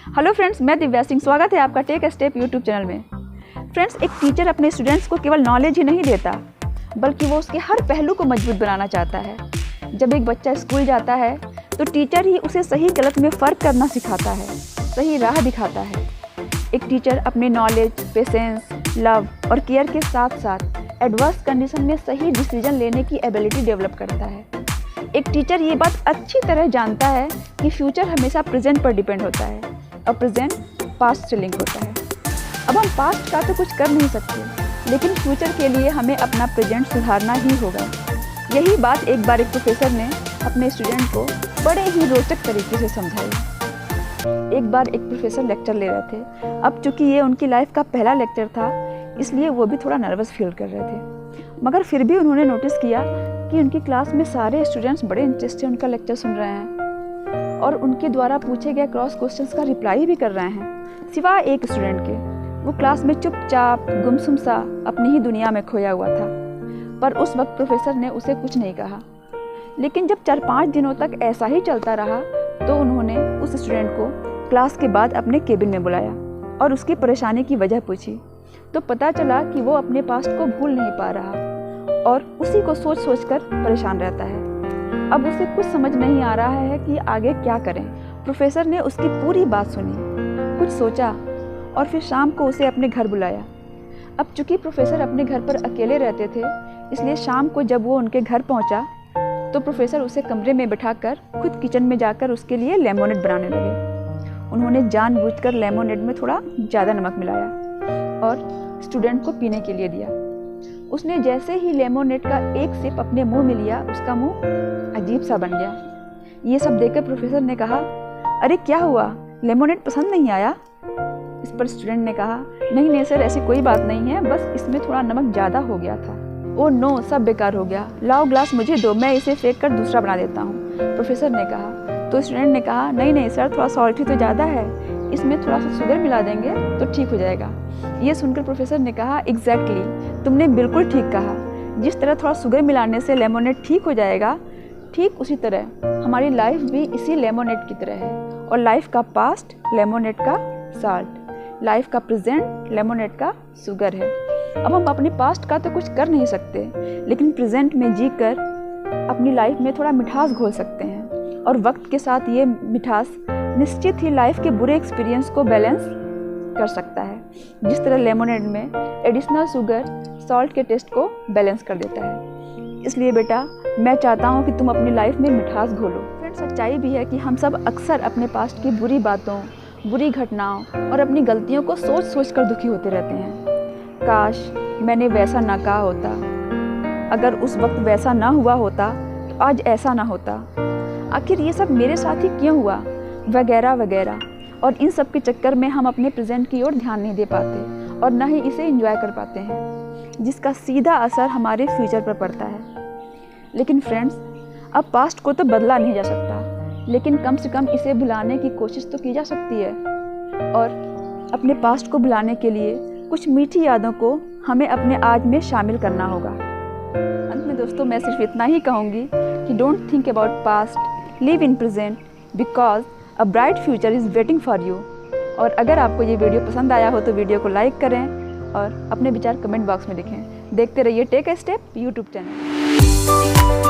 Hello friends, मैं दिव्या सिंह। स्वागत है आपका टेक स्टेप यूट्यूब चैनल में। फ्रेंड्स, एक टीचर अपने स्टूडेंट्स को केवल नॉलेज ही नहीं देता, बल्कि वो उसके हर पहलू को मजबूत बनाना चाहता है। जब एक बच्चा स्कूल जाता है तो टीचर ही उसे सही गलत में फ़र्क करना सिखाता है, सही राह दिखाता है। एक टीचर अपने नॉलेज, पेशेंस, लव और केयर के साथ साथ एडवर्स कंडीशन में सही डिसीजन लेने की एबिलिटी डेवलप करता है। एक टीचर ये बात अच्छी तरह जानता है कि फ्यूचर हमेशा प्रेजेंट पर डिपेंड होता है और प्रेजेंट पास्ट से लिंक होता है। अब हम पास्ट का तो कुछ कर नहीं सकते, लेकिन फ्यूचर के लिए हमें अपना प्रेजेंट सुधारना ही होगा। यही बात एक बार एक प्रोफेसर ने अपने स्टूडेंट को बड़े ही रोचक तरीके से समझाई। एक बार एक प्रोफेसर लेक्चर ले रहे थे। अब चूंकि ये उनकी लाइफ का पहला लेक्चर था, इसलिए वो भी थोड़ा नर्वस फील कर रहे थे। मगर फिर भी उन्होंने नोटिस किया कि उनकी क्लास में सारे स्टूडेंट्स बड़े इंटरेस्ट से उनका लेक्चर सुन रहे हैं और उनके द्वारा पूछे गए क्रॉस क्वेश्चंस का रिप्लाई भी कर रहे हैं, सिवाय एक स्टूडेंट के। वो क्लास में चुपचाप गुमसुम सा अपनी ही दुनिया में खोया हुआ था। पर उस वक्त प्रोफेसर ने उसे कुछ नहीं कहा। लेकिन जब 4-5 दिनों तक ऐसा ही चलता रहा तो उन्होंने उस स्टूडेंट को क्लास के बाद अपने केबिन में बुलाया और उसकी परेशानी की वजह पूछी। तो पता चला कि वो अपने पास्ट को भूल नहीं पा रहा और उसी को सोच सोच कर परेशान रहता है। अब उसे कुछ समझ नहीं आ रहा है कि आगे क्या करें। प्रोफेसर ने उसकी पूरी बात सुनी, कुछ सोचा और फिर शाम को उसे अपने घर बुलाया। अब चूंकि प्रोफेसर अपने घर पर अकेले रहते थे, इसलिए शाम को जब वो उनके घर पहुंचा तो प्रोफेसर उसे कमरे में बिठाकर खुद किचन में जाकर उसके लिए लेमोनेड बनाने लगे। उन्होंने जानबूझकर लेमोनेड में थोड़ा ज़्यादा नमक मिलाया और स्टूडेंट को पीने के लिए दिया। उसने जैसे ही लेमोनेड का एक सिप अपने मुंह में लिया, उसका मुंह अजीब सा बन गया। ये सब देखकर प्रोफेसर ने कहा, अरे क्या हुआ, लेमोनेड पसंद नहीं आया? इस पर स्टूडेंट ने कहा, नहीं सर, ऐसी कोई बात नहीं है, बस इसमें थोड़ा नमक ज़्यादा हो गया था। ओह नो, सब बेकार हो गया, लाओ ग्लास मुझे दो, मैं इसे फेंक कर दूसरा बना देता हूँ, प्रोफेसर ने कहा। तो स्टूडेंट ने कहा, नहीं सर, थोड़ा सॉल्टी तो ज़्यादा है, इसमें थोड़ा सा शुगर मिला देंगे तो ठीक हो जाएगा। ये सुनकर प्रोफेसर ने कहा, एग्जैक्टली, तुमने बिल्कुल ठीक कहा। जिस तरह थोड़ा शुगर मिलाने से लेमोनेड ठीक हो जाएगा, ठीक उसी तरह हमारी लाइफ भी इसी लेमोनेड की तरह है। और लाइफ का पास्ट लेमोनेड का साल्ट, लाइफ का प्रेजेंट लेमोनेड का शुगर है। अब हम अपने पास्ट का तो कुछ कर नहीं सकते, लेकिन प्रेजेंट में जीकर अपनी लाइफ में थोड़ा मिठास घोल सकते हैं। और वक्त के साथ ये मिठास निश्चित ही लाइफ के बुरे एक्सपीरियंस को बैलेंस कर सकता है, जिस तरह लेमोनेड में एडिशनल शुगर सॉल्ट के टेस्ट को बैलेंस कर देता है। इसलिए बेटा, मैं चाहता हूँ कि तुम अपनी लाइफ में मिठास घोलो। फ्रेंड्स, सच्चाई भी है कि हम सब अक्सर अपने पास्ट की बुरी बातों, बुरी घटनाओं और अपनी गलतियों को सोच सोच कर दुखी होते रहते हैं। काश मैंने वैसा ना कहा होता, अगर उस वक्त वैसा ना हुआ होता तो आज ऐसा ना होता, आखिर ये सब मेरे साथ ही क्यों हुआ, वगैरह वगैरह। और इन सब के चक्कर में हम अपने प्रेजेंट की ओर ध्यान नहीं दे पाते और न ही इसे एंजॉय कर पाते हैं, जिसका सीधा असर हमारे फ्यूचर पर पड़ता है। लेकिन फ्रेंड्स, अब पास्ट को तो बदला नहीं जा सकता, लेकिन कम से कम इसे भुलाने की कोशिश तो की जा सकती है। और अपने पास्ट को भुलाने के लिए कुछ मीठी यादों को हमें अपने आज में शामिल करना होगा। अंत में दोस्तों, मैं सिर्फ इतना ही कहूँगी कि don't think about past, live in present, because a bright future is waiting for you. और अगर आपको ये वीडियो पसंद आया हो तो वीडियो को लाइक करें और अपने विचार कमेंट बॉक्स में लिखें। देखते रहिए take a step YouTube channel.